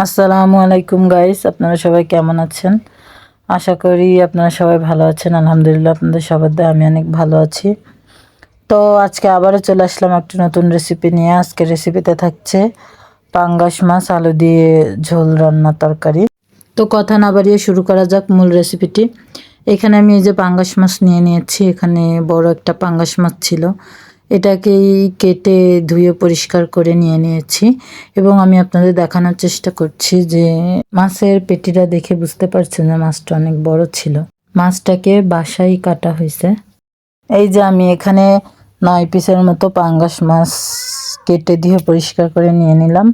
আসসালামু আলাইকুম গাইস, আপনারা সবাই কেমন আছেন? আশা করি আপনারা সবাই ভালো আছেন। আলহামদুলিল্লাহ, আপনাদের সবার দয়ায় আমি অনেক ভালো আছি। তো আজকে আবারও চলে আসলাম একটি নতুন রেসিপি নিয়ে। আজকে রেসিপিতে থাকছে পাঙ্গাস মাছ আলু দিয়ে ঝোল রান্না তরকারি। তো কথা না বাড়িয়ে শুরু করা যাক মূল রেসিপিটি। এখানে আমি এই যে পাঙ্গাস মাছ নিয়ে নিয়েছি। এখানে বড় একটা পাঙ্গাস মাছ ছিল, এটাকেই কেটে ধুয়ে পরিষ্কার করে নিয়ে নিয়েছি এবং আমি আপনাদের দেখানোর চেষ্টা করছি যে মাছের পেটিটা দেখে বুঝতে পারছেন যে মাছটা অনেক বড় ছিল। মাছটাকে বাসায় কাটা হয়েছে। এই যে আমি এখানে 9 পিসের মতো পাঙ্গাস মাছ কেটে ধুয়ে পরিষ্কার করে নিয়ে নিলাম।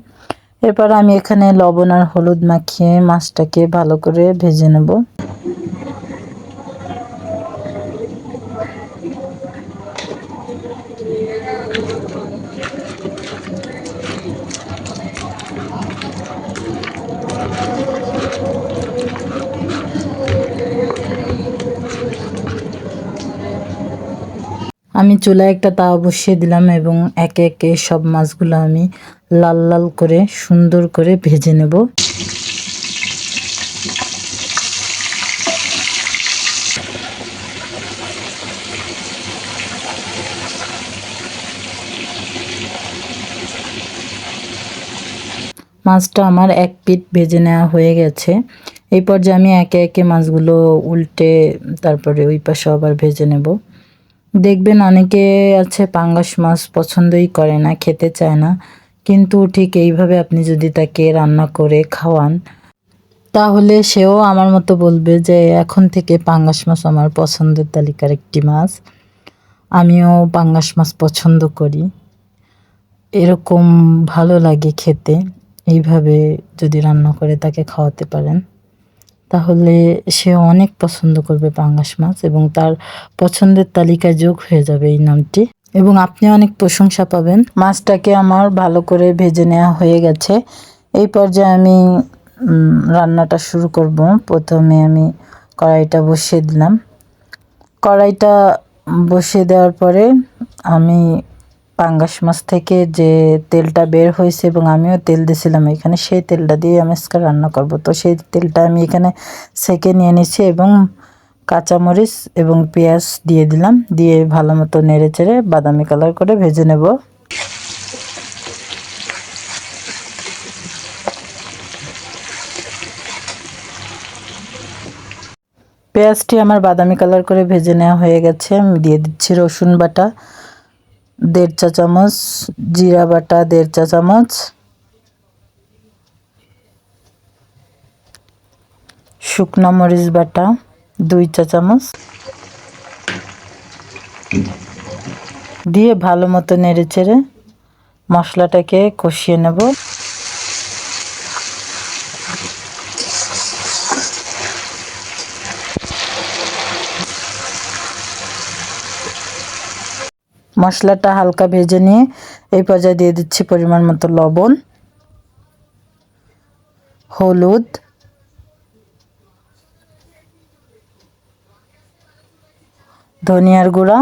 এরপর আমি এখানে লবণ আর হলুদ মাখিয়ে মাছটাকে ভালো করে ভেজে নেব। আমি চুলায় একটা তাওয়া বসিয়ে দিলাম এবং একে একে সব মাছগুলো আমি লাল লাল করে সুন্দর করে ভেজে নেব। মাছটা আমার এক পিঠ ভেজে নেওয়া হয়ে গেছে। এই পর্যায়ে আমি একে একে মাছগুলো উল্টে তারপরে ওই পাশে আবার ভেজে নেব। দেখবেন অনেকে আছে পাঙ্গাস মাছ পছন্দই করে না, খেতে চায় না, কিন্তু ঠিক এইভাবে আপনি যদি তাকে রান্না করে খাওয়ান তাহলে সেও আমার মতো বলবে যে এখন থেকে পাঙ্গাস মাছ আমার পছন্দের তালিকার একটি মাছ। আমিও পাঙ্গাস মাছ পছন্দ করি, এরকম ভালো লাগে খেতে। এইভাবে যদি রান্না করে তাকে খাওয়াতে পারেন তাহলে সে অনেক পছন্দ করবে পাঙ্গাস মাছ এবং তার পছন্দের তালিকায় যোগ হয়ে যাবে এই নামটি এবং আপনি অনেক প্রশংসা পাবেন। মাছটাকে আমার ভালো করে ভেজে নেওয়া হয়ে গেছে। এই পর্যায়ে আমি রান্নাটা শুরু করব। প্রথমে আমি কড়াইটা বসিয়ে দিলাম। কড়াইটা বসিয়ে দেওয়ার পরে আমি পাঙ্গাস মাছ থেকে যে তেলটা বের হয়েছে এবং আমিও তেল দিয়েছিলাম এখানে, সেই তেলটা দিয়ে আমি আজকে রান্না করব। তো সেই তেলটা আমি এখানে সেকে নিয়ে নিচ্ছি এবং কাঁচামরিচ এবং পেঁয়াজ দিয়ে দিলাম। দিয়ে ভালো মতো নেড়ে চেড়ে বাদামি কালার করে ভেজে নেব। পেঁয়াজটি আমার বাদামি কালার করে ভেজে নেওয়া হয়ে গেছে। আমি দিয়ে দিচ্ছি রসুন বাটা 1.5 চা চামচ, জিরা বাটা 1.5 চা চামচ, শুকনো মরিচ বাটা 2 চা চামচ দিয়ে ভালো মতো নেড়ে চেড়ে মশলাটাকে কষিয়ে নেব। মশলাটা হালকা ভেজে নিয়ে এই পর্যায়ে দিয়ে দিচ্ছি পরিমাণ মতো লবণ, হলুদ, ধনিয়ার গুঁড়া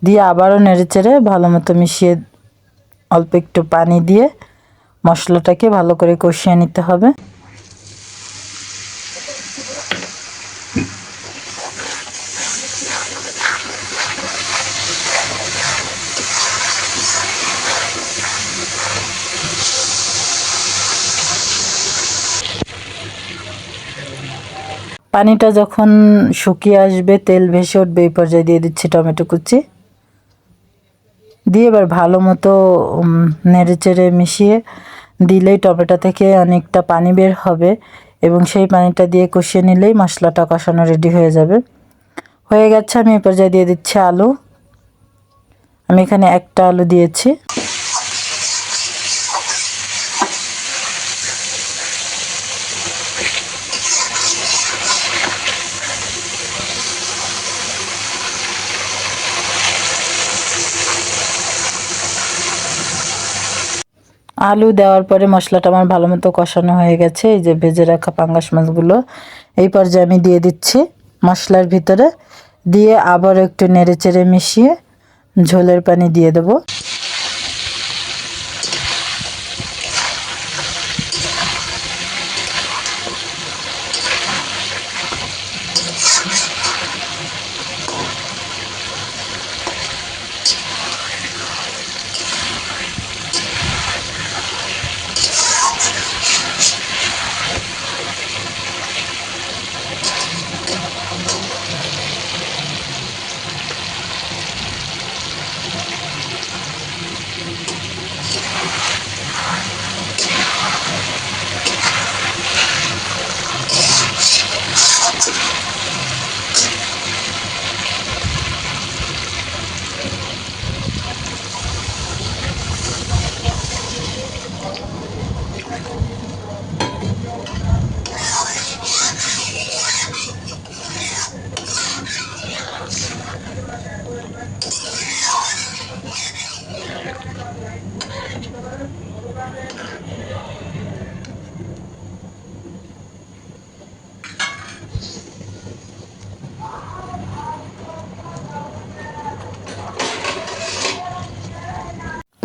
দিয়ে আবারও নেড়েচেড়ে ভালো মতো মিশিয়ে অল্প একটু পানি দিয়ে মশলাটাকে ভালো করে কষিয়ে নিতে হবে। পানিটা যখন শুকিয়ে আসবে, তেল ভেসে উঠবে, এই পর্যায়ে দিয়ে দিচ্ছি টমেটো কুচি। দিয়ে এবার ভালো মতো নেড়ে চেড়ে মিশিয়ে দিলেই টমেটো থেকে অনেকটা পানি বের হবে এবং সেই পানিটা দিয়ে কষিয়ে নিলেই মশলাটা কষানো রেডি হয়ে যাবে। হয়ে গেছে। আমি এই পর্যায়ে দিয়ে দিচ্ছি আলু। আমি এখানে একটা আলু দিয়েছি। আলু দেওয়ার পরে মশলাটা আমার ভালো মতো কষানো হয়ে গেছে। এই যে ভেজে রাখা পাঙ্গাস মাছগুলো এই পর্যায়ে আমি দিয়ে দিচ্ছি মশলার ভিতরে। দিয়ে আবার একটু নেড়ে চেড়ে মিশিয়ে ঝোলের পানি দিয়ে দেব।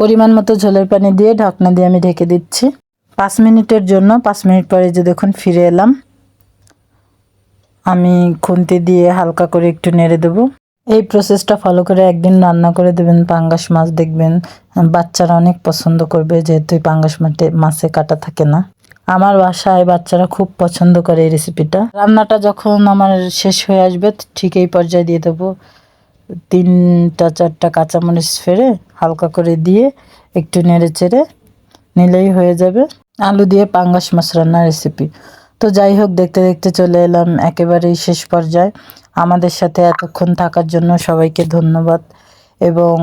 পরিমাণ মতো ঝোলের পানি দিয়ে ঢাকনা দিয়ে আমি ঢেকে দিচ্ছি 5 মিনিটের জন্য। 5 মিনিট পরে যে দেখুন ফিরে এলাম, আমি খুন্তি দিয়ে হালকা করে একটু নেড়ে দেবো। এই প্রসেসটা ফলো করে একদিন রান্না করে দেবেন পাঙ্গাস মাছ, দেখবেন বাচ্চারা অনেক পছন্দ করবে, যেহেতু পাঙ্গাস মাছে কাটা থাকে না। আমার বাসায় বাচ্চারা খুব পছন্দ করে এই রেসিপিটা। রান্নাটা যখন আমার শেষ হয়ে আসবে ঠিক এই পর্যায়ে দিয়ে দেবো 3-4টা কাঁচামরিচ ফেড়ে হালকা করে দিয়ে একটু নেড়ে চেড়ে নিলেই হয়ে যাবে আলু দিয়ে পাঙ্গাস মাছ রান্নার রেসিপি। তো যাই হোক, দেখতে দেখতে চলে এলাম একেবারেই শেষ পর্যায়ে। আমাদের সাথে এতক্ষণ থাকার জন্য সবাইকে ধন্যবাদ। এবং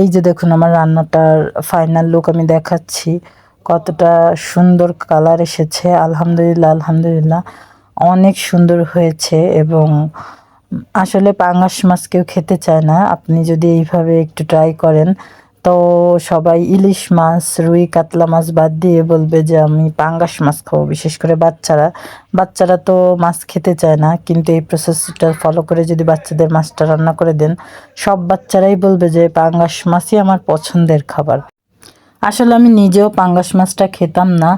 এই যে দেখুন আমার রান্নাটার ফাইনাল লুক আমি দেখাচ্ছি, কতটা সুন্দর কালার এসেছে। আলহামদুলিল্লাহ, আলহামদুলিল্লাহ, অনেক সুন্দর হয়েছে। এবং আসলে পাঙ্গাস মাছ কেউ খেতে চায় না, আপনি যদি এইভাবে একটু ট্রাই করেন তো সবাই ইলিশ মাছ, রুই, কাতলা মাছ বাদ দিয়ে বলবে যে আমি পাঙ্গাস মাছ খাবো। বিশেষ করে বাচ্চারা তো মাছ খেতে চায় না, কিন্তু এই প্রসেসটা ফলো করে যদি বাচ্চাদের মাছটা রান্না করে দেন, সব বাচ্চারাই বলবে যে পাঙ্গাস মাছই আমার পছন্দের খাবার। আসলে আমি নিজেও পাঙ্গাস মাছটা খেতাম না,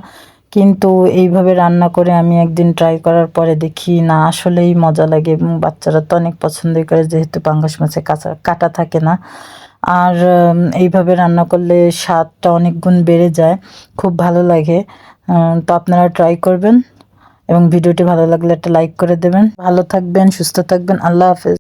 কিন্তু এইভাবে রান্না করে আমি একদিন ট্রাই করার পরে দেখি না আসলেই মজা লাগে। এবং বাচ্চারা তো অনেক পছন্দই করে, যেহেতু পাঙ্গাস মাছে কাটা থাকে না। আর এইভাবে রান্না করলে স্বাদটা অনেক গুণ বেড়ে যায়, খুব ভালো লাগে। তো আপনারা ট্রাই করবেন এবং ভিডিওটি ভালো লাগলে একটা লাইক করে দেবেন। ভালো থাকবেন, সুস্থ থাকবেন, আল্লাহ হাফেজ।